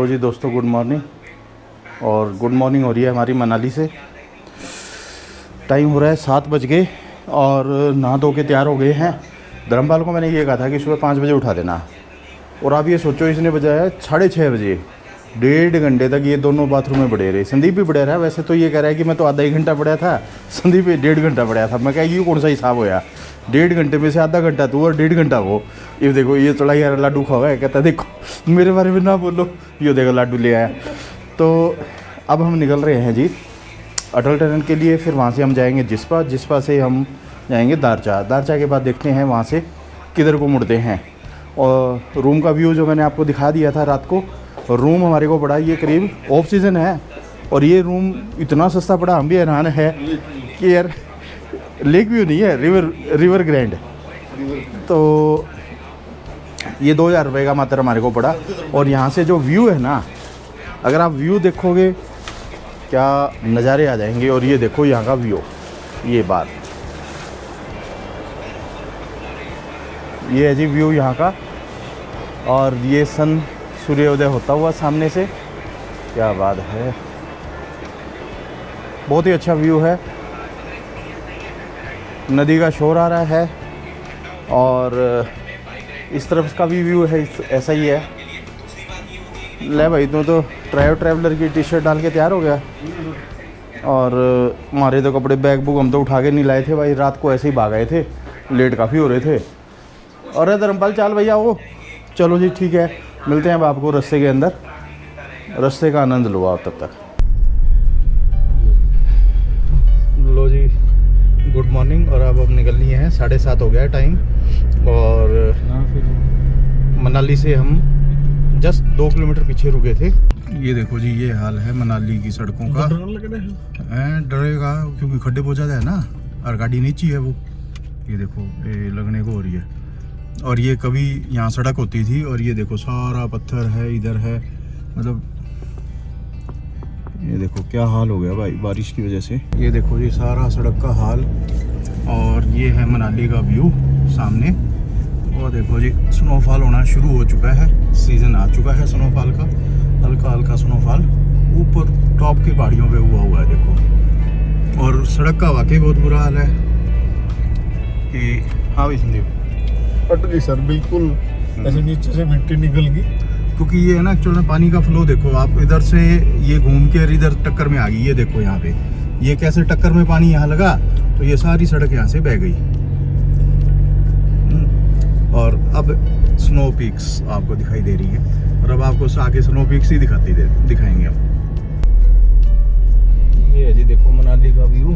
लो जी दोस्तों, good morning. और good morning हो रही है हमारी मनाली से। टाइम हो रहा है 7 बज गए और नहा धो के तैयार हो गए हैं। धर्मपाल को मैंने ये कहा था कि सुबह 5 बजे उठा देना, और आप ये सोचो इसने बजाया 6:30 बजे। 1.5 घंटे तक ये दोनों बाथरूम में पड़े रहे। संदीप भी पड़ा रहा। वैसे तो ये कह रहा है कि मैं तो आधा ही घंटा पड़ा था, संदीप 1.5 घंटा पड़ा था। मैं कहा ये कौन सा हिसाब होया, 1.5 घंटे में से आधा घंटा तू और 1.5 घंटा वो। ये देखो ये चढ़ा यार लाडू खावा है, कहता देखो मेरे बारे में ना बोलो। ये देखो लाडू ले आया। तो अब हम निकल रहे हैं जी अटल टनल के लिए। फिर वहाँ से हम जाएंगे जिस्पा से हम जाएंगे दारचा के बाद देखते हैं वहाँ से किधर को मुड़ते हैं। और रूम का व्यू जो मैंने आपको दिखा दिया था रात को, रूम हमारे को पड़ा ये करीब ऑफ सीज़न है, और ये रूम इतना सस्ता पड़ा, हम भी हैरान है कि यार लेक व्यू नहीं है, रिवर ग्रैंड। तो ये 2000 रुपये का मात्र हमारे को पड़ा। और यहाँ से जो व्यू है ना, अगर आप व्यू देखोगे क्या नज़ारे आ जाएंगे। और ये देखो यहाँ का व्यू, ये बात ये है जी व्यू यहाँ का। और ये सूर्योदय होता हुआ सामने से, क्या बात है, बहुत ही अच्छा व्यू है। नदी का शोर आ रहा है और इस तरफ का भी व्यू है ऐसा ही है। ले भाई तो ट्रैवलर की टी शर्ट डाल के तैयार हो गया। और हमारे तो कपड़े बैग बुक हम तो उठा के नहीं लाए थे भाई, रात को ऐसे ही भाग आए थे, लेट काफ़ी हो रहे थे। और धर्मपाल चाल भैया वो चलो जी ठीक है, मिलते हैं अब आपको रास्ते के अंदर। रास्ते का आनंद लो आप तब तक। लो जी गुड मॉर्निंग। और अब निकल लिए हैं, 7:30 हो गया है टाइम। और मनाली से हम जस्ट 2 किलोमीटर पीछे रुके थे। ये देखो जी ये हाल है मनाली की सड़कों का। डरेगा क्योंकि खड्डे बहुत ज़्यादा है ना, और गाड़ी नीची है वो। ये देखो ये लगने को हो रही है। और ये कभी यहाँ सड़क होती थी, और ये देखो सारा पत्थर है इधर है, मतलब ये देखो क्या हाल हो गया भाई बारिश की वजह से। ये देखो ये सारा सड़क का हाल। और ये है मनाली का व्यू सामने। और देखो जी स्नोफॉल होना शुरू हो चुका है, सीज़न आ चुका है स्नोफॉल का। हल्का हल्का स्नोफॉल ऊपर टॉप की पहाड़ियों पे हुआ है देखो। और सड़क का वाकई बहुत बुरा हाल है कि हाँ भाई संदीप फट गई सर, बिल्कुल ऐसे नीचे से मिट्टी निकल गई। क्योंकि ये है ना एक्चुअल में पानी का फ्लो देखो आप, इधर से ये घूम के इधर टक्कर में आ गई। ये देखो यहाँ पे ये कैसे टक्कर में पानी यहाँ लगा, तो ये सारी सड़क यहाँ से बह गई। और अब स्नो पीक्स आपको दिखाई दे रही है, और अब आपको आगे स्नो पीक्स ही दिखाएंगे हम। ये है जी देखो मनाली का व्यू,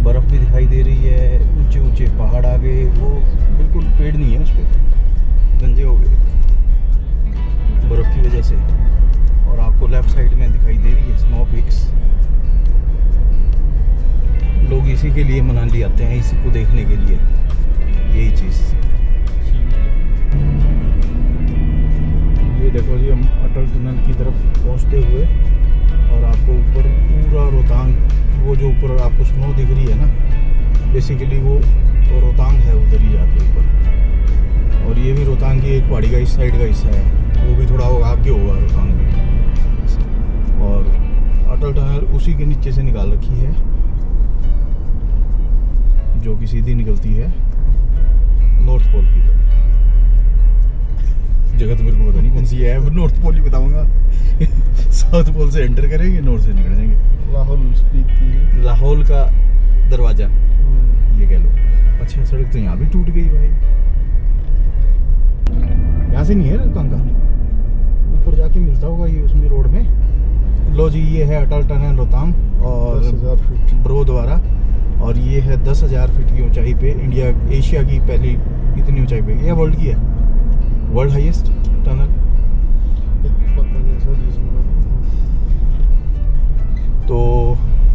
बर्फ़ भी दिखाई दे रही है, ऊंचे ऊंचे पहाड़ आ गए, वो बिल्कुल पेड़ नहीं है उस पर, गंजे हो गए बर्फ़ की वजह से। और आपको लेफ्ट साइड में दिखाई दे रही है स्नो पीक्स। लोग इसी के लिए मनाली आते हैं, इसी को देखने के लिए, यही चीज़। ये देखो जी हम अटल टनल की तरफ पहुंचते हुए, और आपको ऊपर पूरा रोहतांग, वो जो ऊपर आपको स्नो दिख रही है ना, बेसिकली वो रोहतांग है उधर ही जाके ऊपर। और ये भी रोहतांग की एक पहाड़ी का इस साइड का हिस्सा है, वो भी थोड़ा आगे होगा रोहतांग में। और अटल टनल उसी के नीचे से निकाल रखी है, जो कि सीधी निकलती है नॉर्थ पोल की तरफ। जगह तो मेरे को पता नहीं कौन सी है, नॉर्थ पोल ही बताऊंगा। साउथ पोल से एंटर करेंगे, नॉर्थ से निकल जाएंगे। लाहौल का दरवाजा ये कह लो। अच्छा सड़क तो यहाँ भी टूट गई भाई, यहाँ से नहीं है रोहतांग का, ऊपर जाके मिलता होगा ये उसमें रोड में। लो जी ये है अटल टनल रोहतांग और 10,000 फीट ब्रो द्वारा। और ये है 10,000 फीट की ऊंचाई पे, एशिया की पहली इतनी ऊंचाई पे, ये वर्ल्ड की है, वर्ल्ड हाईएस्ट टनल। तो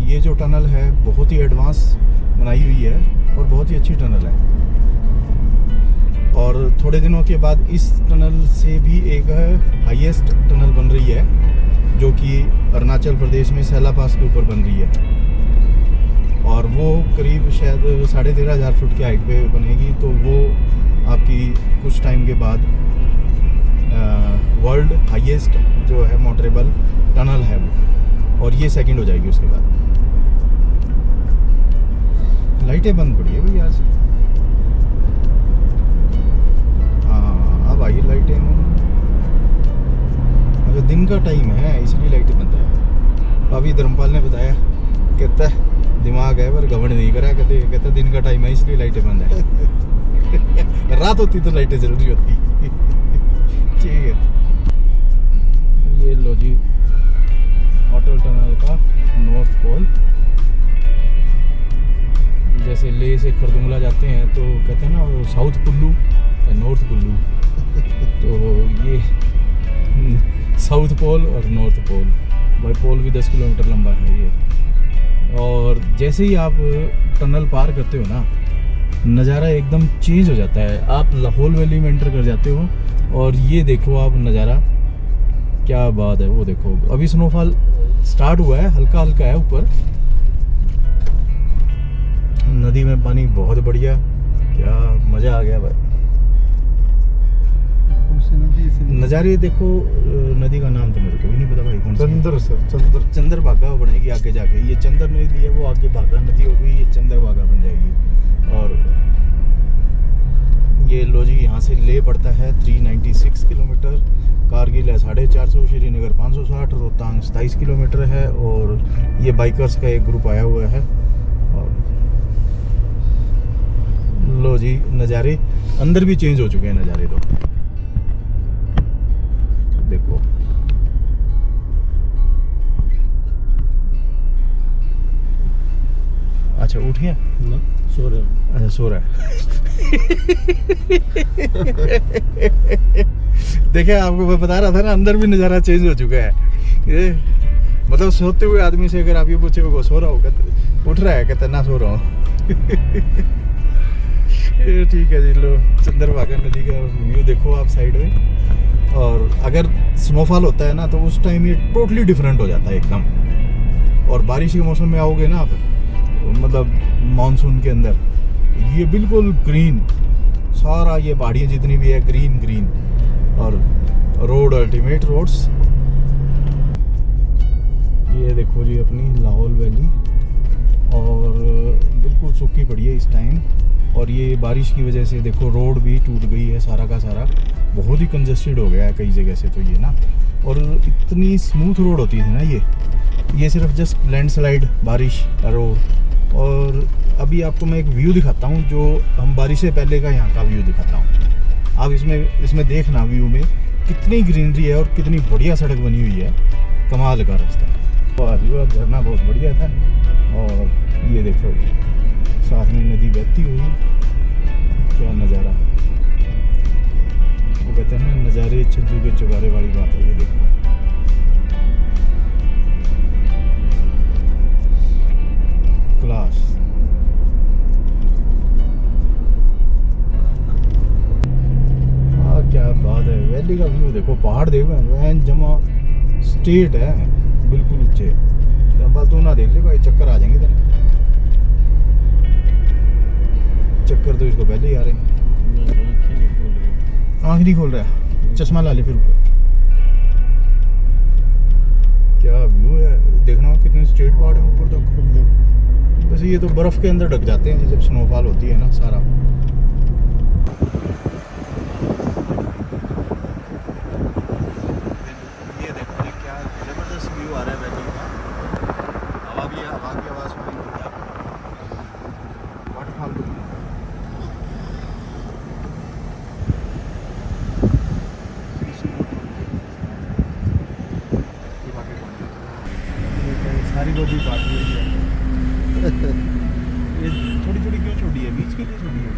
ये जो टनल है बहुत ही एडवांस बनाई हुई है, और बहुत ही अच्छी टनल है। और थोड़े दिनों के बाद इस टनल से भी एक हाईएस्ट टनल बन रही है, जो कि अरुणाचल प्रदेश में सैला पास के ऊपर बन रही है। और वो करीब शायद 13,500 फुट की हाइट पे बनेगी। तो वो आपकी कुछ टाइम के बाद वर्ल्ड हाईएस्ट जो है मोटरेबल टनल है वो, और ये सेकंड हो जाएगी उसके बाद। लाइटें बंद पड़ी है भाई आज। हाँ अब आई लाइटें। अगर दिन का टाइम है इसलिए लाइटें बंद है। अभी धर्मपाल ने बताया, कहता है दिमाग है पर घमंड नहीं करा, कहता दिन का टाइम है इसलिए लाइटें बंद है। रात होती तो लाइटें जल रही होती। ठीक है, ये लो जी अटल टनल का नॉर्थ पोल। जैसे ले से खरदुंगला जाते हैं तो कहते हैं ना वो साउथ कुल्लू या नॉर्थ कुल्लू। तो ये साउथ पोल और नॉर्थ पोल। भाई पोल भी 10 किलोमीटर लंबा है ये। और जैसे ही आप टनल पार करते हो ना, नज़ारा एकदम चेंज हो जाता है। आप लाहौल वैली में एंटर कर जाते हो और ये देखो आप नज़ारा, क्या बात है। वो देखो अभी स्नोफॉल स्टार्ट हुआ है, हल्का हल्का है ऊपर। नदी में पानी बहुत बढ़िया, क्या मज़ा आ गया भाई। नज़ारे देखो। नदी का नाम तो मेरे को भी नहीं पता भाई, कौन सी? चंद्र सर, चंद्रभागा बनेगी आगे जाके। ये चंद्र नदी है, वो आगे भागा नदी हो गई, ये चंद्रभागा बन जाएगी। और ये लो जी यहाँ से ले पड़ता है 396 किलोमीटर। कारगिल है 450, श्रीनगर 560, रोहतांग 27 किलोमीटर है। और ये बाइकर्स का एक ग्रुप आया हुआ है। और लो जी नज़ारे अंदर भी चेंज हो चुके हैं नज़ारे तो देखो। अच्छा उठ गया, सो रहे हैं। अच्छा सो रहा है। देखिए आपको मैं बता रहा था ना, अंदर भी नज़ारा चेंज हो चुका है। ये मतलब सोते हुए आदमी से अगर आप ये पूछे वो सो रहा होगा, उठ रहा है, कहता ना सो रहा हूँ। ठीक है जी, लो चंद्रभागा नदी का व्यू देखो आप साइड में। और अगर स्नोफॉल होता है ना तो उस टाइम ये टोटली डिफरेंट हो जाता है एकदम। और बारिश के मौसम में आओगे ना आप, मतलब मानसून के अंदर, ये बिल्कुल ग्रीन, सारा ये पहाड़ियाँ जितनी भी है ग्रीन ग्रीन। और रोड अल्टीमेट रोड्स। ये देखो जी अपनी लाहौल वैली, और बिल्कुल सूखी पड़ी है इस टाइम। और ये बारिश की वजह से देखो रोड भी टूट गई है सारा का सारा, बहुत ही कंजेस्टेड हो गया है कई जगह से तो ये ना। और इतनी स्मूथ रोड होती थी ना ये सिर्फ जस्ट लैंडस्लाइड बारिश रोड। और अभी आपको मैं एक व्यू दिखाता हूँ, जो हम बारिश से पहले का यहाँ का व्यू दिखाता हूँ। आप इसमें देखना व्यू में कितनी ग्रीनरी है और कितनी बढ़िया सड़क बनी हुई है, कमाल का रास्ता। और झरना बहुत बढ़िया था। और ये देखो साथ में नदी बहती हुई, क्या नज़ारा। वो कहते हैं ना नज़ारे छज्जू के चुबारे वाली बात है। ये देखो क्लास। क्या बात है। वैली का व्यू देखो, पहाड़ देखो जमा स्ट्रेट है बिल्कुल ऊंचे। बस तू ना देख ले भाई, चक्कर आ जाएंगे तेरे। चक्कर तो इसको पहले ही आ रहे हैं। आँख नहीं खोल रहा है, चश्मा ला ले फिर ऊपर। क्या व्यू है, देखना कितने स्ट्रेट पहाड़ है ऊपर तक। बस ये तो बर्फ़ के अंदर ढक जाते हैं जब स्नोफॉल होती है ना सारा। ये देखो क्या ज़बरदस्त व्यू आ रहा है वैली का। हवा की आवाज़ सुनाई देती है वाटरफॉल। सारी बॉडी काट दी है। ये थोड़ी थोड़ी क्यों छोड़ी है, बीच के लिए छोड़ी है?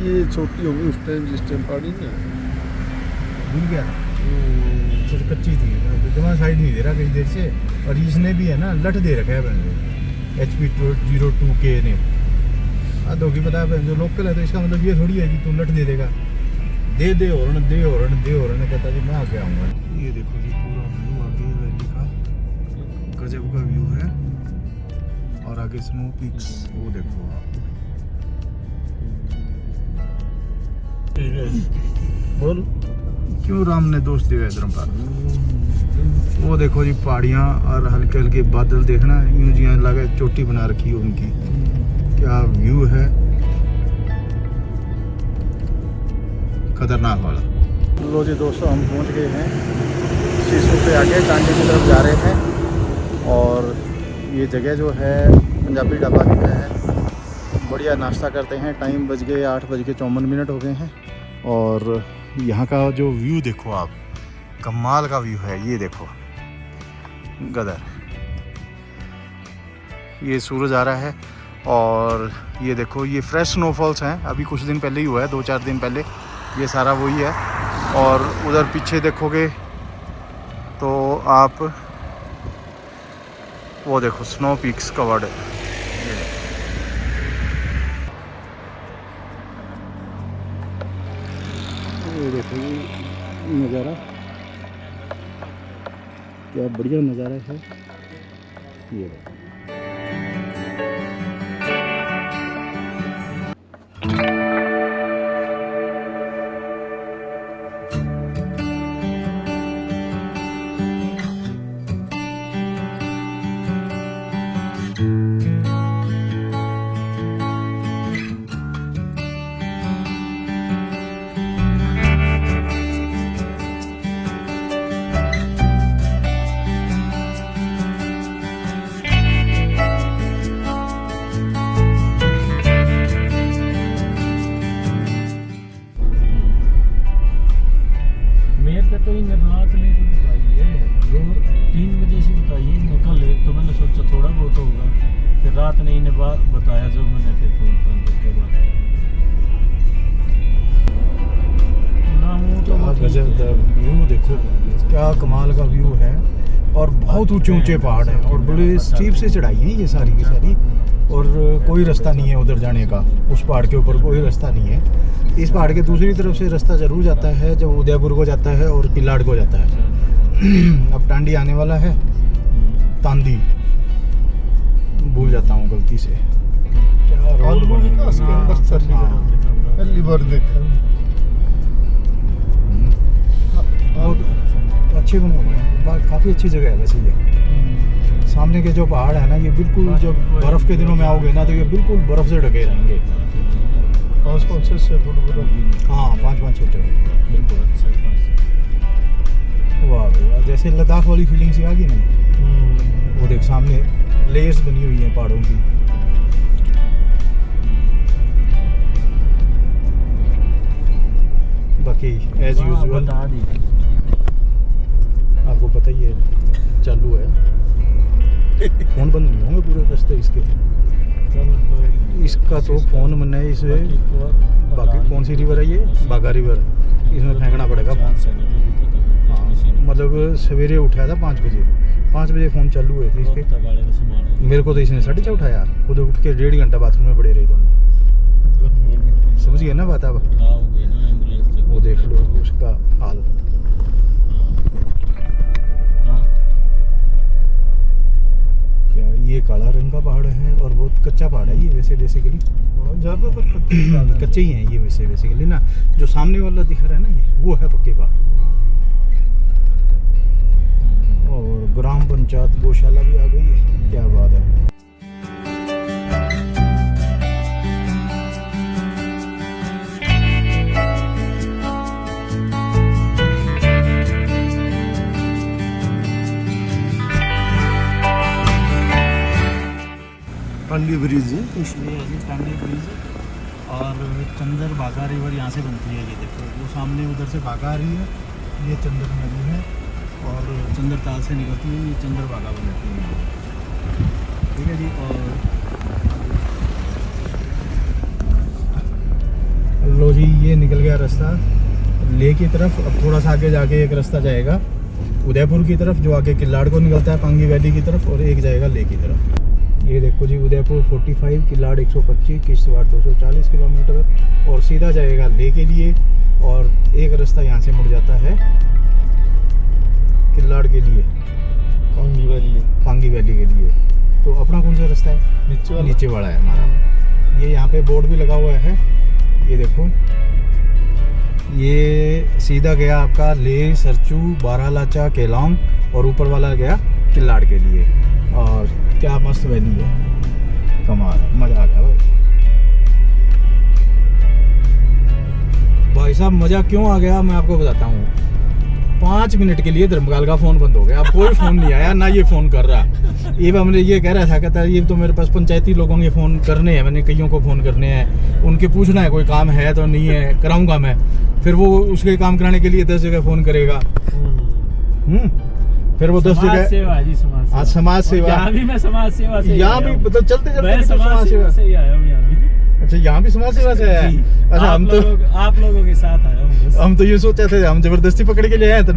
ये छोटी होगी उस टाइम जिस टाइम पानी ना भूल गया था, कुछ कच्ची थी तो तुम्हारा साइड नहीं दे रहा कई देर से। और इसने भी है ना लट दे रखा है बहन HP 02K ने। धोखी पता है जो लोकल है, तो इसका मतलब ये थोड़ी है कि तू लट दे देगा। दे हॉर्न दे हॉर्न दे हॉर्न, कहता जी मैं आगे आऊँगा। ये देखो जी पूरा व्यू आगे वैली का, गजब का व्यू है। और आगे स्नो पीक्स वो देखो आप। बोल क्यों राम ने दोस्त दिया धर्मपाल। वो देखो जी पहाड़ियाँ और हल्के हल्के बादल देखना, यूं जी लगा चोटी बना रखी है उनकी। क्या व्यू है खतरनाक वाला। लो जी दोस्तों, हम पहुंच गए हैं शीशु से आगे टांडी की तरफ जा रहे हैं। और ये जगह जो है पंजाबी ढाबा की है। बढ़िया नाश्ता करते हैं। टाइम बज गए 8:54 हो गए हैं। और यहाँ का जो व्यू देखो आप, कमाल का व्यू है। ये देखो गदर, ये सूरज आ रहा है। और ये देखो ये फ्रेश स्नोफॉल्स हैं, अभी कुछ दिन पहले ही हुआ है, 2-4 दिन पहले। ये सारा वही है। और उधर पीछे देखोगे तो आप वो देखो स्नो पीक्स कवर्ड है। ये देखो ये नज़ारा, क्या बढ़िया नज़ारा है। ये देखो तो इन रात ने तो बताई है 2-3 बजे से बताई है निकल है। तो मैंने सोचा थोड़ा बहुत होगा, फिर रात ने इन्हें बताया जब मैंने फिर फोन करके बाद ना हूँ तो गजब व्यू देखो, क्या कमाल का व्यू है। और बहुत ऊंचे ऊंचे पहाड़ हैं और बड़े स्टीप से चढ़ाई हैं ये सारी की सारी। और कोई रास्ता नहीं है उधर जाने का, उस पहाड़ के ऊपर कोई रास्ता नहीं है। इस पहाड़ के दूसरी तरफ से रास्ता जरूर जाता है, जब उदयपुर को जाता है और किलाड़ को जाता है। अब टांडी आने वाला है, तांदी भूल जाता हूँ गलती से। क्या रोड पहली बार देखा। बहुत अच्छे बने हुए हैं, काफ़ी अच्छी जगह है वैसे ये। सामने के जो पहाड़ है ना, ये बिल्कुल जब बर्फ़ के दिनों में आओगे ना तो ये बिल्कुल बर्फ़ से ढके रहेंगे। 5-5 6 फुट बर्फ। हाँ 5-5 छुट्टे बिल्कुल अच्छा वाह भाई वाह, जैसे लद्दाख वाली फीलिंग सी आ गई ना। वो देख सामने लेयर्स बनी हुई हैं पहाड़ों की। बाकी एज यूजुअल आपको पता ही है चालू है। फ़ोन बंद नहीं होंगे पूरे रास्ते इसके। इसका तो फ़ोन बनना है इसे। बाकी कौन सी रिवर है ये? बागा रिवर। इसमें फेंकना पड़ेगा। हाँ मतलब सवेरे उठाया था 5 बजे, 5 बजे फ़ोन चालू हुए थे इसके। मेरे को तो इसने 6:30 उठाया, खुद उठ के 1.5 घंटा बाथरूम में पड़े रही दोनों। समझ गए ना बात अब? वो देख लो उसका हाल। क्या ये काला रंग का पहाड़ है और बहुत कच्चा पहाड़ है ये वैसे बेसिकली। ज़्यादातर कच्चे ही हैं ये वैसे बेसिकली ना। जो सामने वाला दिख रहा है ना ये, वो है पक्के पहाड़। और ग्राम पंचायत गौशाला भी आ गई है, क्या बात है। टांडी ब्रिज है। टांडी ब्रिज और चंदर बागा रिवर यहाँ से बनती है। ये देखो वो सामने उधर से बागा आ रही है, ये चंदर नदी है और चंदर ताल से निकलती है, ये चंदर बागा बनती है। ठीक है जी। और लो जी ये निकल गया रास्ता लेह की तरफ। अब थोड़ा सा आगे जाके एक रास्ता जाएगा उदयपुर की तरफ, जो आगे किलाड़ को निकलता है पांगी वैली की तरफ, और एक जाएगा लेह की तरफ। ये देखो जी उदयपुर 45, किलाड़ 125, किश्तवाड़ 240 किलोमीटर और सीधा जाएगा लेह के लिए। और एक रास्ता यहाँ से मुड़ जाता है किलाड़ के लिए, पांगी वैली के लिए। तो अपना कौन सा रास्ता है? नीचे वाला है हमारा। ये यहाँ पे बोर्ड भी लगा हुआ है, ये देखो ये सीधा गया आपका ले, सरचू, बारालाचा, केलोंग और ऊपर वाला गया किल्लाड़ के लिए। और क्या मस्त वैली है, कमाल, मज़ा आ गया भाई साहब। मज़ा क्यों आ गया मैं आपको बताता हूँ। 5 मिनट के लिए धर्मकाल का फ़ोन बंद हो गया, अब कोई फ़ोन नहीं आया, ना ये फ़ोन कर रहा। ये हमने ये कह रहा था, कहता है ये तो मेरे पास पंचायती लोगों के फ़ोन करने हैं, मैंने कईयों को फ़ोन करने हैं, उनके पूछना है कोई काम है तो नहीं है, कराऊंगा मैं। फिर वो उसके काम कराने के लिए 10 जगह फ़ोन करेगा। फिर वो 10 जगह सेवा जी, समाज सेवा। यहाँ भी मैं समाज सेवा से, यहाँ भी मतलब चलते मैं चलते समाज सेवा से ही आया हूँ यहाँ भी। अच्छा, यहाँ भी समाज सेवा से आया है। अच्छा, हम तो आप लोगों के साथ आया हूँ बस। हम तो ये सोचा थे हम जबरदस्ती पकड़ के ले आए तो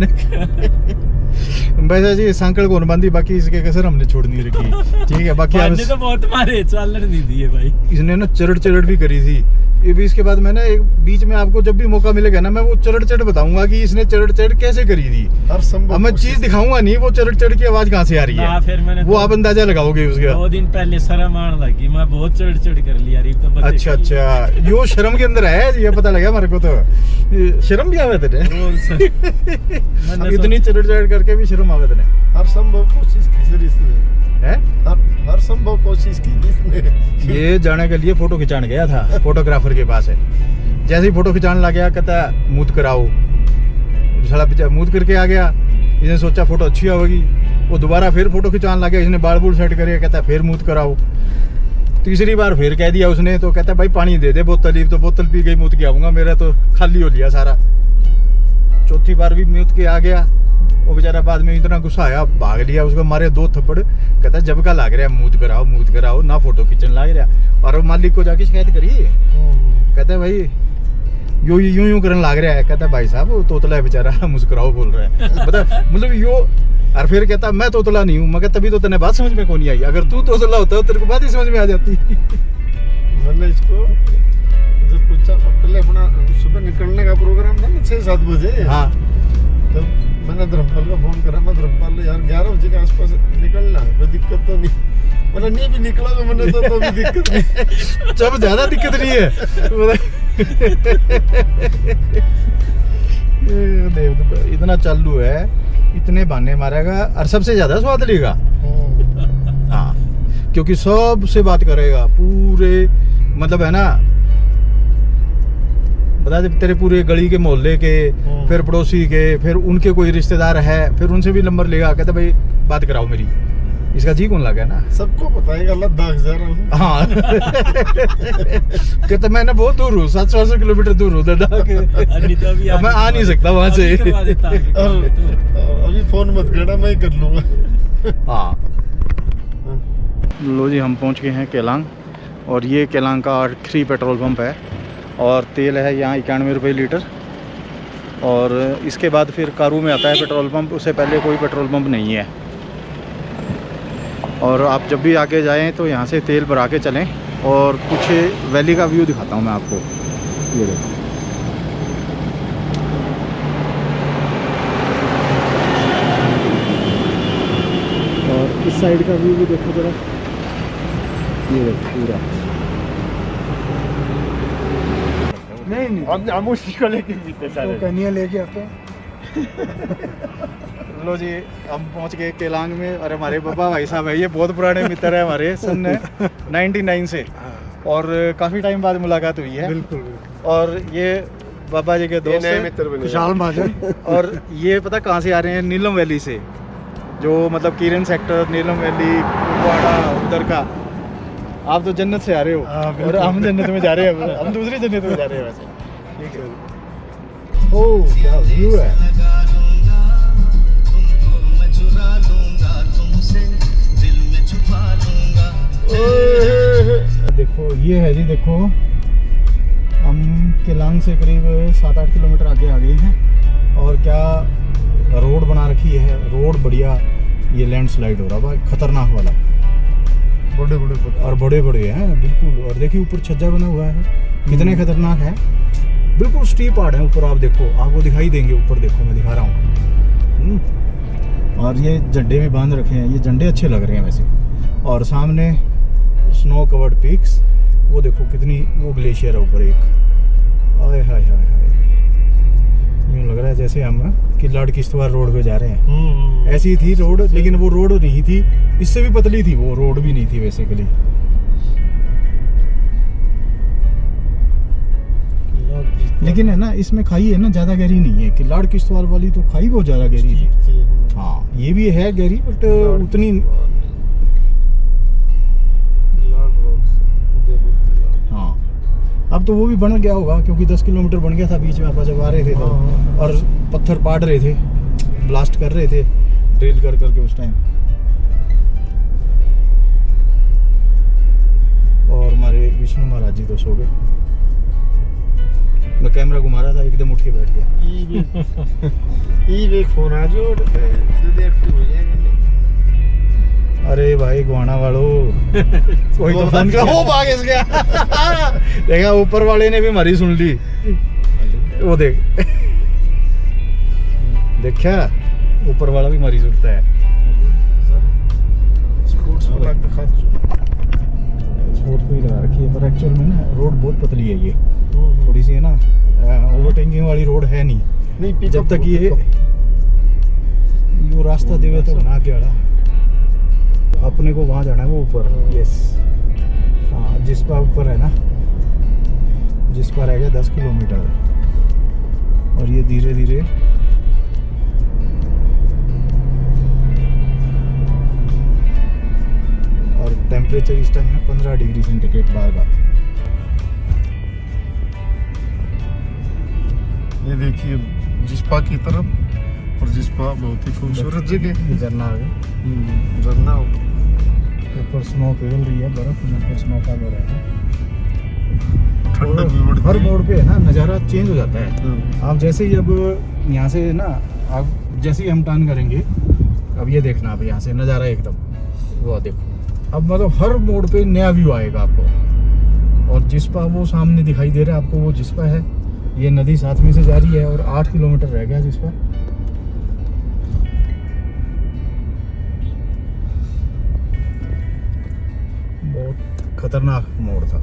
वैसे जी सांकड़ कौन बांधी, बाकी इसके कसर हमने छोड़ नहीं रखी। ठीक है, बाकी बांधे तो बहुत मारे, चालने नहीं दिए भाई। इसने ना चरड़ भी करी थी ये भी। इसके बाद मैं ना एक बीच में आपको जब भी मौका मिलेगा ना, मैं वो चरड़ बताऊंगा कि इसने चरड़ कैसे करी थी। हर संभव अब मैं चीज दिखाऊंगा नहीं, वो चरड़ की आवाज कहाँ से आ रही है, फिर मैंने वो आप अंदाजा लगाओगे उसका। 2 दिन पहले शर्म आने लगी, मैं बहुत चढ़ कर लिया। तो अच्छा, यो शर्म के अंदर है, ये पता लगा मेरे को। तो शर्म भी आवे तेरे इतनी चरड़ करके भी शर्म आवे तेरे। हर संभव कोशिश की सर इसने, है हर संभव कोशिश की इसने। ये जाने के लिए फोटो खिंचाने गया था, फोटोग्राफर के पास है। जैसे ही फोटो खिंचाने लग गया, कहता मूत कराओ। साला मूत करके आ गया, इसने सोचा फोटो अच्छी होगी, वो दोबारा फिर फोटो खिंचाने लग गया। इसने बाल बूल सेट करे, कहता फिर मूत कराओ। तीसरी बार फिर कह दिया उसने, तो कहता भाई पानी दे दे बोतल ही। तो बोतल पी गई, मूत के आऊंगा, मेरा तो खाली हो लिया सारा। चौथी बार भी मूत के आ गया, वो बेचारा बाद में इतना गुस्सा आया, भाग लिया। उसको मारे 2 थप्पड़, कहता जब का लाग रहा है मूत कराओ ना, फोटो खींचने लाग रहा। और मालिक को जाके शिकायत करी, कहता भाई यूं करने लाग रहा है। कहता भाई साहब वो तोतला है बेचारा, मुस्कुराओ बोल रहा है, बता मतलब यो। और फिर कहता मैं तोतला नहीं हूँ। मगर तभी तो तेने बात समझ में कौन नहीं आई, अगर तू तोतला होता तेरे को बात ही समझ में आ जाती। मैंने इसको जब पूछा, पहले अपना सुबह निकलने का प्रोग्राम था ना 6-7 बजे। हाँ, तो मैंने धर्मपाल को फोन करा, मैं धर्मपाल यार 11 बजे के आसपास निकलना है, कोई दिक्कत तो नहीं। मैंने नहीं भी निकला तो मैंने तो भी दिक्कत नहीं। जब ज्यादा दिक्कत नहीं है। इतना चालू है, इतने बहाने मारेगा और सबसे ज्यादा स्वाद लेगा। हाँ, क्योंकि सबसे बात करेगा पूरे, मतलब है ना, बता दे तेरे पूरे गली के मोहल्ले के, फिर पड़ोसी के, फिर उनके कोई रिश्तेदार है, फिर उनसे भी नंबर लेगा। कहता भाई बात कराओ मेरी। इसका जी कौन लगा ना, सबको बताएगा लद्दाख जा रहा हूँ। हाँ। कहता मैं ना बहुत दूर हूँ, 700 किलोमीटर दूर हूँ लद्दाख, मैं आ नहीं सकता वहां से। अभी फोन मत करना, मैं ही कर लूंगा। हाँ, लो जी, हम पहुंच गए हैं केलांग। और ये केलांग का आखिरी पेट्रोल पंप है। और तेल है यहाँ 91 रुपये लीटर। और इसके बाद फिर कारू में आता है पेट्रोल पंप, उससे पहले कोई पेट्रोल पंप नहीं है। और आप जब भी आगे जाएं तो यहाँ से तेल भरा के चलें। और कुछ वैली का व्यू दिखाता हूँ मैं आपको, ये देखो। और इस साइड का व्यू भी देखो जरा, ये देखो पूरा। नहीं अब आमोशी को लेके पीते सारे, तो कन्या लेके आते हैं। लो जी, हम पहुंच गए केलांग में। और हमारे बाबा भाई साहब है, ये बहुत पुराने मित्र है हमारे, सन 99 से। और काफ़ी टाइम बाद मुलाकात हुई है। बिल्कुल। और ये बाबा जी के दोस्त मित्र खुशहाल महाजन। और ये पता कहाँ से आ रहे हैं, नीलम वैली से, जो मतलब किरण सेक्टर, नीलम वैली, कुपवाड़ा उधर का। आप तो जन्नत से आ रहे हो और हम जन्नत में जा रहे हैं, हम दूसरी जन्नत में जा रहे हैं वैसे। ठीक है। ओह क्या व्यू है। देखो ये है जी, देखो हम केलांग से करीब 7-8 किलोमीटर आगे आ गए हैं। और क्या रोड बना रखी है, रोड बढ़िया। ये लैंडस्लाइड हो रहा भाई, खतरनाक वाला, बड़े बड़े हैं बिल्कुल। और देखिए ऊपर छज्जा बना हुआ है, कितने खतरनाक है। बिल्कुल स्टीप पहाड़ है ऊपर, आप देखो, आपको दिखाई देंगे ऊपर, देखो मैं दिखा रहा हूँ। और ये झंडे भी बांध रखे हैं, ये झंडे अच्छे लग रहे हैं वैसे। और सामने स्नो कवर्ड पीक्स, वो देखो कितनी, वो ग्लेशियर है ऊपर एक। हाय हाय हाय हाय, यूँ लग रहा है जैसे हम किल्लाड़ किश्तवाड़ रोड पे जा रहे हैं। ऐसी थी रोड, लेकिन वो रोड नहीं थी, इससे भी पतली थी, वो रोड भी नहीं थी बेसिकली। लेकिन है ना, इसमें खाई है ना, ज़्यादा गहरी नहीं है। किल्लाड़ किश्तवाड़ वाली तो खाई बहुत ज़्यादा गहरी थी। हाँ, ये भी है गहरी, बट उतनी। हाँ, अब तो वो भी बन गया होगा, क्योंकि 10 किलोमीटर बन गया था बीच में आप जब आ रहे थे तो। और पत्थर पाड़ रहे थे, ब्लास्ट कर रहे थे ड्रिल कर करके उस टाइम। और हमारे विष्णु महाराज जी तो सो गए। मैं कैमरा घुमा रहा था, एकदम उठ के बैठ गया। ई फोन आ जो सीधे एक्टिव हो जाएगा। अरे भाई गुआना वालों, कोई तो फोन का हो भाग इस गया। देखा, ऊपर वाले ने भी हमारी सुन ली। वो देख, देखा, ऊपर वाला भी हमारी सुनता है। स्पोर्ट्स वाला स्पोर्ट्स को ही लगा रखी है, पर एक्चुअल में ना रोड बहुत पतली है। ये थोड़ी सी है ना, ओवरटेकिंग वाली रोड है नहीं। जब तक ये रास्ता देवे तो बना के आड़ा, अपने को वहाँ जाना है, वो ऊपर। यस, हाँ, जिस पर ऊपर है ना, जिस पर रह गया 10 किलोमीटर। और ये धीरे धीरे और टेम्परेचर इस टाइम है 15 डिग्री सेंटीग्रेड बाहर का। ये देखिए जिस्पा की तरफ, और जिस्पा बहुत ही खूबसूरत जगह। झरना आ गया, झरना ऊपर स्नो पिघल रही है, बर्फ ऊपर स्नो फॉल हो रहा है। ठंडक भी बढ़ती है। हर मोड़ पे है ना, नज़ारा चेंज हो जाता है। आप जैसे ही अब यहाँ से ना, आप जैसे ही हम टर्न करेंगे, अब ये देखना, आप यहाँ से नज़ारा एकदम वो देखो। अब मतलब हर मोड़ पे नया व्यू आएगा आपको। और जिस्पा वो सामने दिखाई दे रहा है आपको, वो जिस्पा है। ये नदी साथ में से जा रही है और 8 किलोमीटर रह गया जिस्पा। बहुत खतरनाक मोड़ था।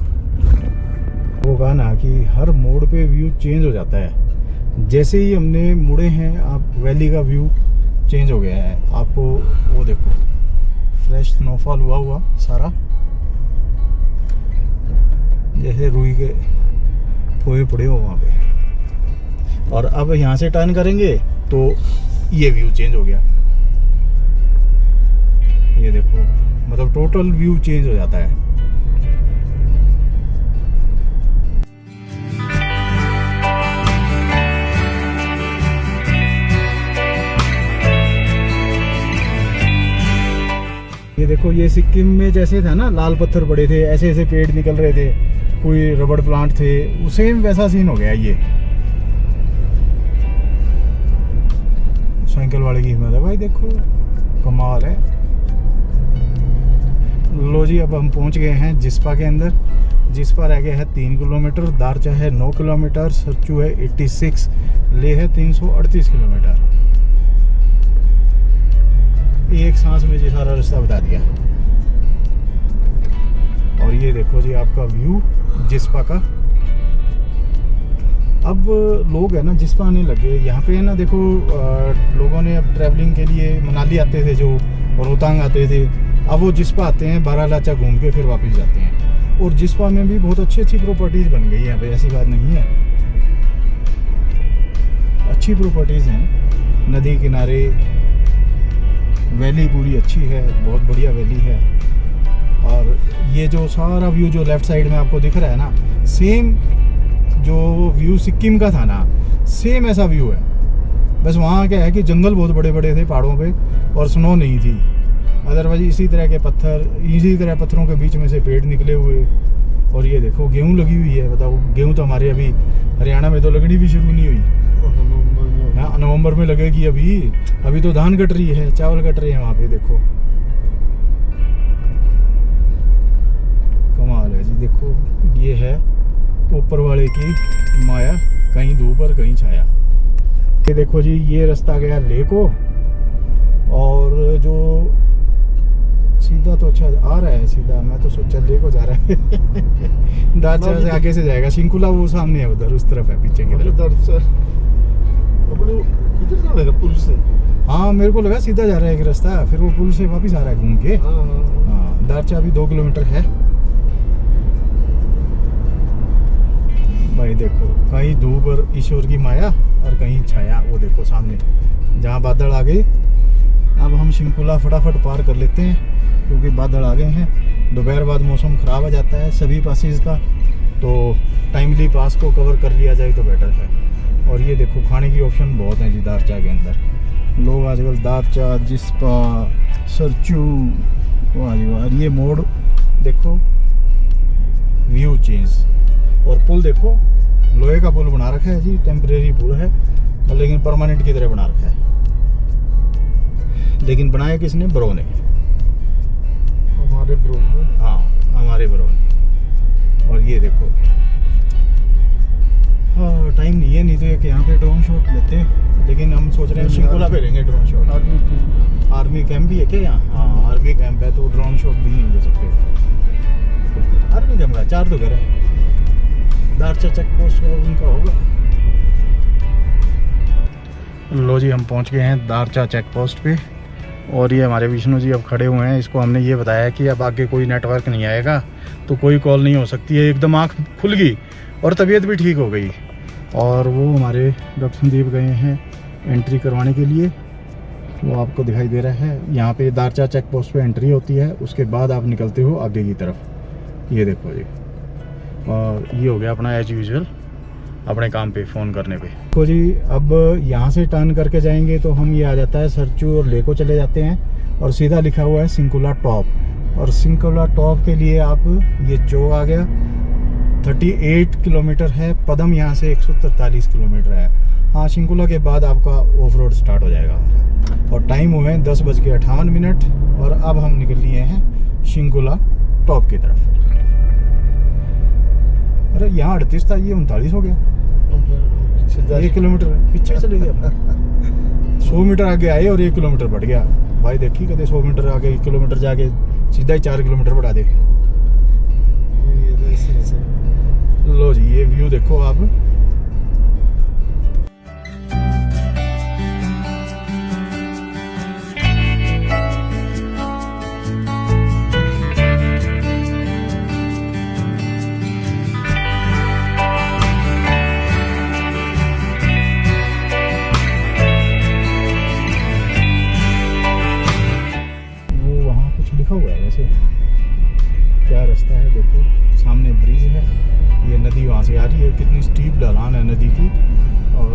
वो कहा ना कि हर मोड़ पे व्यू चेंज हो जाता है। जैसे ही हमने मुड़े हैं, आप वैली का व्यू चेंज हो गया है। आपको वो देखो, फ्रेश स्नोफॉल हुआ सारा, जैसे रुई के पोए पड़े हो वहाँ पे। और अब यहाँ से टर्न करेंगे तो ये व्यू चेंज हो गया। ये देखो, मतलब टोटल व्यू चेंज हो जाता है। ये देखो, ये सिक्किम में जैसे था ना, लाल पत्थर पड़े थे, ऐसे ऐसे पेड़ निकल रहे थे, कोई रबड़ प्लांट थे, सेम वैसा सीन हो गया। ये साइकिल वाले की हिम्मत है भाई, देखो कमाल है। लो जी, अब हम पहुंच गए हैं जिस्पा के अंदर। जिस्पा रह गया है 3 किलोमीटर, दारचा है 9 किलोमीटर, सरचू है 86, ले है 338 किलोमीटर। एक सांस में ये सारा रास्ता बता दिया। और ये देखो जी आपका व्यू जिस्पा का। अब लोग है ना जिस्पा आने लगे यहाँ पे है ना। देखो लोगों ने अब ट्रैवलिंग के लिए मनाली आते थे, जो रोहतांग आते थे, अब वो जिस्पा आते हैं, बारालाचा घूम के फिर वापस जाते हैं। और जिस्पा में भी बहुत अच्छी अच्छी प्रॉपर्टीज़ बन गई है यहाँ पे, ऐसी बात नहीं है, अच्छी प्रॉपर्टीज़ हैं। नदी किनारे वैली पूरी अच्छी है, बहुत बढ़िया वैली है। और ये जो सारा व्यू जो लेफ़्ट साइड में आपको दिख रहा है ना, सेम जो व्यू सिक्किम का था ना, सेम ऐसा व्यू है। बस वहाँ क्या है कि जंगल बहुत बड़े बड़े थे पहाड़ों पे और स्नो नहीं थी। अदरवाइज इसी तरह के पत्थर, इसी तरह पत्थरों के बीच में से पेड़ निकले हुए। और ये देखो गेहूँ लगी हुई है। बताओ, गेहूँ तो हमारे अभी हरियाणा में तो लगनी भी शुरू नहीं हुई, हाँ नवंबर में लगेगी। अभी तो धान कट रही है, चावल कट रहे हैं वहाँ पे। देखो कमाल है जी। देखो ये है ऊपर वाले की माया, कहीं धूप और कहीं छाया। ये देखो जी, ये रास्ता गया ले को, और जो सीधा तो अच्छा आ रहा है सीधा, मैं तो सोचा ले को जा रहा है। दारचा से आगे से जाएगा, शिंकुला वो सामने है उधर, उस तरफ है पीछे की तरफ। अपने इधर जाने का पुल से। हाँ मेरे को लगा सीधा जा रहा है एक रास्ता, फिर वो पुल से वापस आ रहा है घूम के। हाँ हाँ हाँ दारचा अभी 2 किलोमीटर है भाई। देखो कहीं धूप और ईश्वर की माया और कहीं छाया। वो देखो सामने जहाँ बादल आ गए। अब हम शिंकुला फटाफट पार कर लेते हैं क्योंकि बादल आ गए हैं। दोपहर बाद मौसम ख़राब हो जाता है सभी पासेस का, तो टाइमली पास को कवर कर लिया जाए तो बेटर है। और ये देखो खाने की ऑप्शन बहुत हैं जी दारचा के अंदर। लोग आजकल दारचा, जिस्पा, सरचू, वाह जी वाह। ये मोड़ देखो, व्यू चेंज। और पुल देखो, लोहे का पुल बना रखा है जी, टेम्परेरी पुल है लेकिन परमानेंट की तरह बना रखा है। लेकिन बनाया किसने? ब्रो ने। हमारे ब्रो ने। हाँ हमारे ब्रो ने। और ये देखो, हाँ टाइम नहीं है, नहीं तो एक यहाँ पे ड्रोन शॉट लेते हैं, लेकिन हम सोच रहे हैं शिंकुला पे लेंगे ड्रोन शॉट। आर्मी कैंप भी है क्या यहाँ? हाँ आर्मी कैंप है तो ड्रोन शॉट भी नहीं ले सकते। आर्मी कैंप है 4 तो घर है। दारचा चेक पोस्ट उनका होगा। लो जी हम पहुँच गए हैं दारचा चेक पोस्ट पे। और ये हमारे विष्णु जी अब खड़े हुए हैं। इसको हमने ये बताया कि अब आगे कोई नेटवर्क नहीं आएगा तो कोई कॉल नहीं हो सकती है। एकदम आँख खुल गई और तबीयत भी ठीक हो गई। और वो हमारे डॉक्टर संदीप गए हैं एंट्री करवाने के लिए, वो आपको दिखाई दे रहा है। यहाँ पे दारचा चेक पोस्ट पे एंट्री होती है, उसके बाद आप निकलते हो आगे की तरफ। ये देखो जी, और ये हो गया अपना एज यूजुअल अपने काम पे फ़ोन करने पे। तो जी अब यहाँ से टर्न करके जाएंगे तो हम ये आ जाता है सरचू और लेको चले जाते हैं और सीधा लिखा हुआ है सिंकुला टॉप। और सिंकुला टॉप के लिए आप ये चो आ गया 38 किलोमीटर है। पदम यहाँ से 143 किलोमीटर है। हाँ शिंकुला के बाद आपका ऑफ रोड स्टार्ट हो जाएगा हमारा। और टाइम हुए हैं 10:58 और अब हम निकल लिए हैं शिंकुला टॉप की तरफ। अरे यहाँ 38 था, ये 39 हो गया। 1 किलोमीटर पीछे चले गए। 100 मीटर आगे आए और 1 किलोमीटर बढ़ गया। भाई देखिए कहते 100 मीटर आगे 1 किलोमीटर जाके सीधा ही 4 किलोमीटर बढ़ा दे। लो जी ये व्यू देखो आप। वो वहाँ कुछ लिखा हुआ है वैसे, क्या रास्ता है देखो, सामने ब्रिज है। ये नदी वहाँ से आ रही है, कितनी स्टीप ढलान है नदी की। और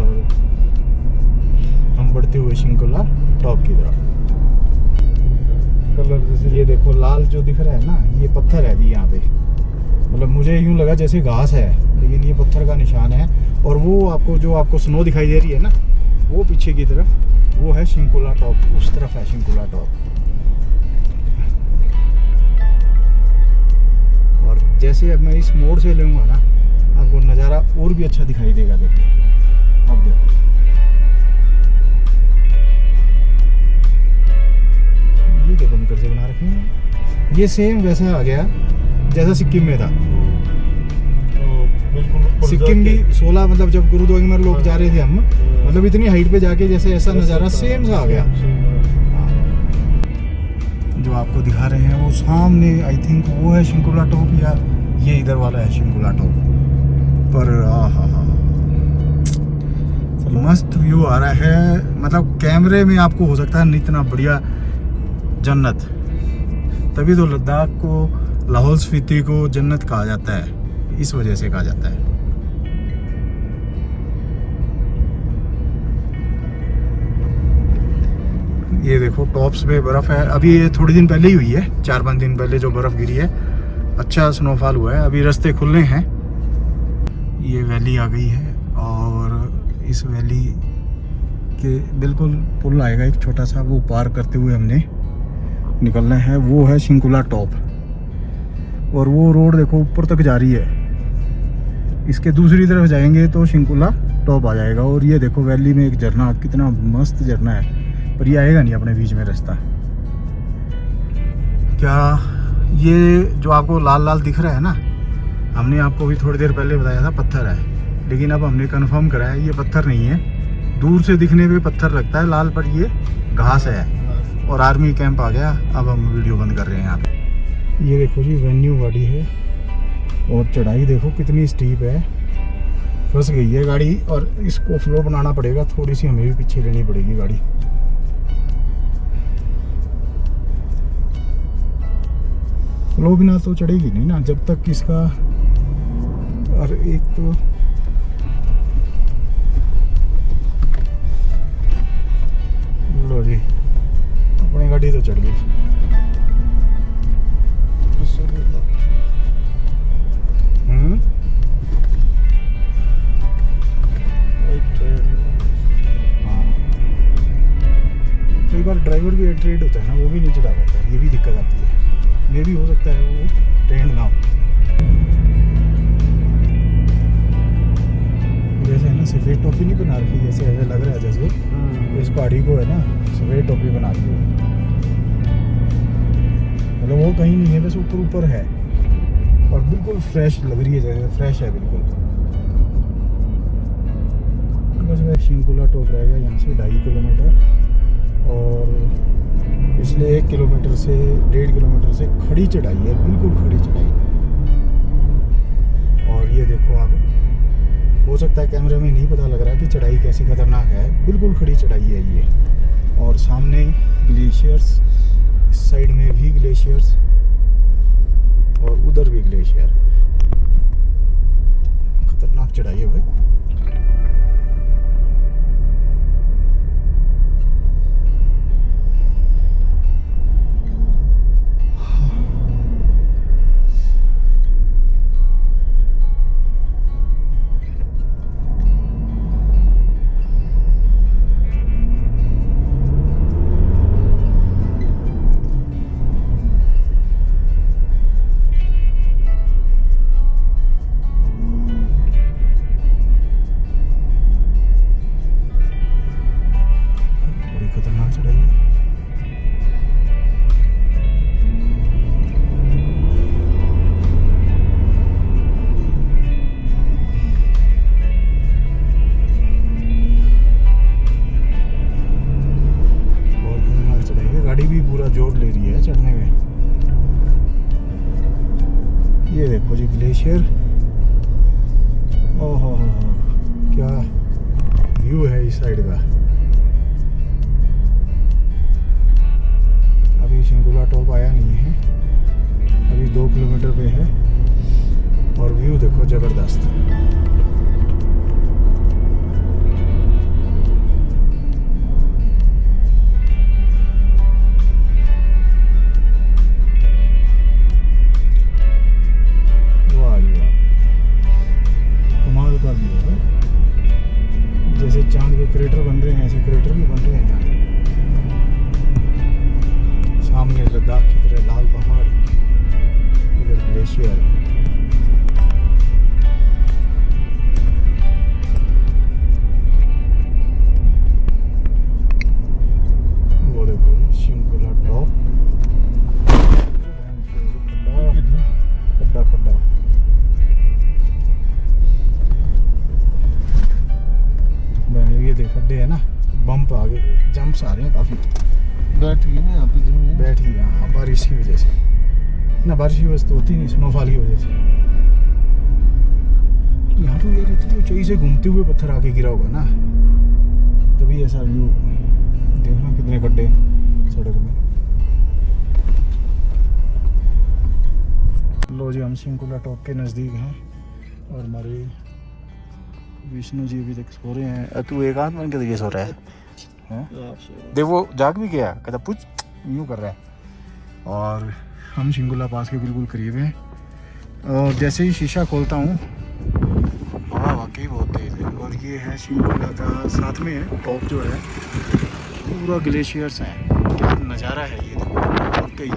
हम बढ़ते हुए शिंकुला टॉप की तरफ। कलर जैसे ये देखो लाल जो दिख रहा है ना, ये पत्थर है जी यहाँ पे। मतलब मुझे यूँ लगा जैसे घास है, लेकिन ये पत्थर का निशान है। और वो आपको जो आपको स्नो दिखाई दे रही है ना, वो पीछे की तरफ वो है शिंकुला टॉप, उस तरफ है शिंकुला टॉप। और जैसे अब मैं इस मोड़ से लूँगा ना, आपको नज़ारा और भी अच्छा दिखाई देगा। देखो अब देखो, ये क्या बंकर से बना रखे हैं। ये सेम वैसा आ गया जैसा सिक्किम में था। बिल्कुल ऊपर सिक्किम भी जाके। 16 मतलब जब गुरुद्वारा लोग जा रहे थे हम, मतलब इतनी हाइट पे जाके जैसे ऐसा नज़ारा सेम सा आ गया। जो आपको दिखा रहे हैं वो सामने आई थिंक वो है शिंकुला टॉप, या ये इधर वाला है शिंकुला टॉप। पर हा मस्त व्यू आ रहा है। मतलब कैमरे में आपको हो सकता है इतना बढ़िया जन्नत, तभी तो लद्दाख को, लाहौल स्पीति को जन्नत कहा जाता है, इस वजह से कहा जाता है। ये देखो टॉप्स पे बर्फ़ है। अभी ये थोड़ी दिन पहले ही हुई है, 4-5 दिन पहले जो बर्फ़ गिरी है, अच्छा स्नोफॉल हुआ है। अभी रास्ते खुले हैं। ये वैली आ गई है और इस वैली के बिल्कुल पुल आएगा एक छोटा सा, वो पार करते हुए हमने निकलना है। वो है शिंकुला टॉप और वो रोड देखो ऊपर तक जा रही है। इसके दूसरी तरफ जाएंगे तो शिंकुला टॉप आ जाएगा। और ये देखो वैली में एक झरना, कितना मस्त झरना है, पर ये आएगा नहीं अपने बीच में रास्ता। क्या ये जो आपको लाल लाल दिख रहा है ना, हमने आपको भी थोड़ी देर पहले बताया था पत्थर है, लेकिन अब हमने कंफर्म करा है ये पत्थर नहीं है, दूर से दिखने पे पत्थर लगता है लाल, पर ये घास है। और आर्मी कैंप आ गया। अब हम वीडियो बंद कर रहे हैं यहाँ पे। ये देखो जी वेन्यू गाड़ी है और चढ़ाई देखो कितनी स्टीप है, फंस गई है गाड़ी। और इसको फ्लो बनाना पड़ेगा, थोड़ी सी हमें भी पीछे लेनी पड़ेगी गाड़ी। फ्लो बिना तो चढ़ेगी नहीं ना, जब तक इसका। और एक तो लो जी अपनी गाड़ी तो चढ़ गई। हाँ कई बार ड्राइवर भी ट्रेड होता है ना, वो भी नहीं चढ़ा पाता है, ये भी दिक्कत आती है। मे भी हो सकता है वो ट्रेंड ना हो। जैसे है ना सफ़ेद टोपी नहीं बना रखी, जैसे ऐसा लग रहा है जैसे इस पहाड़ी को है ना सफ़ेद टोपी बना दी है। मतलब वो कहीं नहीं है, बस ऊपर ऊपर है और बिल्कुल फ्रेश लग रही है, जैसे फ्रेश है बिल्कुल। बस वह शिंकुला टॉप रहेगा यहाँ से 2.5 किलोमीटर और पिछले 1 किलोमीटर से 1.5 किलोमीटर से खड़ी चढ़ाई है, बिल्कुल खड़ी चढ़ाई। और ये देखो आप, हो सकता है कैमरे में नहीं पता लग रहा कि चढ़ाई कैसी खतरनाक है, बिल्कुल खड़ी चढ़ाई है ये। और सामने ग्लेशियर्स, इस साइड में भी ग्लेशियर्स और उधर भी ग्लेशियर। खतरनाक चढ़ाई है भाई। जोर ले रही है चढ़ने में। ये देखो जी ग्लेशियर, ओहो क्या व्यू है इस साइड का। अभी शिंकुला टॉप आया नहीं है, अभी 2 किलोमीटर पे है और व्यू देखो जबरदस्त। जैसे चांद के क्रेटर बन रहे हैं ऐसे क्रेटर भी बन रहे हैं यहाँ पे। सामने लद्दाख की तरह लाल पहाड़, इधर ग्लेशियर। वो देखो शिंकुला टॉप, खड्डा खड्डा। ये देख खड्डे है ना, बम्प आगे, जंप्स आ रहे हैं काफ़ी। बैठ गई ना यहाँ पे जमीन, बैठ गई यहाँ बारिश की वजह से ना, बारिश की वजह से तो होती नहीं, स्नोफॉल की वजह से। यहाँ तो यार इतनी ऊंचाई से घूमते हुए पत्थर आके गिरा होगा ना, तभी ऐसा व्यू। देखना कितने खड्डे सड़क में। लो जी हम शिंकुला टॉप के नज़दीक हैं और हमारे विष्णु जी अभी तक सो रहे हैं। तू एक हाथ बन के देखिए सो रहा है, देख वो जाग भी गया, कहता पूछ यूँ कर रहा है। और हम शिंकुला पास के बिल्कुल करीब हैं और जैसे ही शीशा खोलता हूँ हवा वाकई बहुत तेज़ है। और ये है शिंकुला का, साथ में है टॉप जो है पूरा ग्लेशियर्स हैं। क्या नज़ारा है ये देखो वाकई।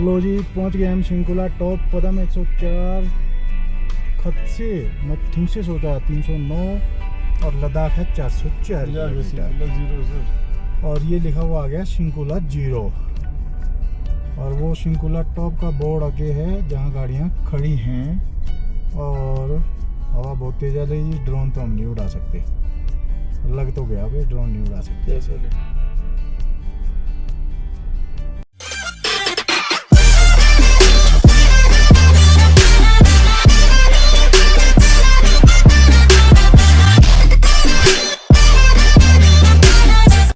लो जी पहुँच गए हम शिंकुला टॉप। पदम 104, खत से मैं ठीक से सोचा 309 और लद्दाख है 404 किलोमीटर। और ये लिखा हुआ आ गया शिंकुला 0 और वो शिंकुला टॉप का बोर्ड आगे है जहाँ गाड़ियाँ खड़ी हैं। और हवा बहुत तेज़ आ रही है, ड्रोन तो हम नहीं उड़ा सकते। लग तो गया भाई ड्रोन नहीं उड़ा सकते कैसे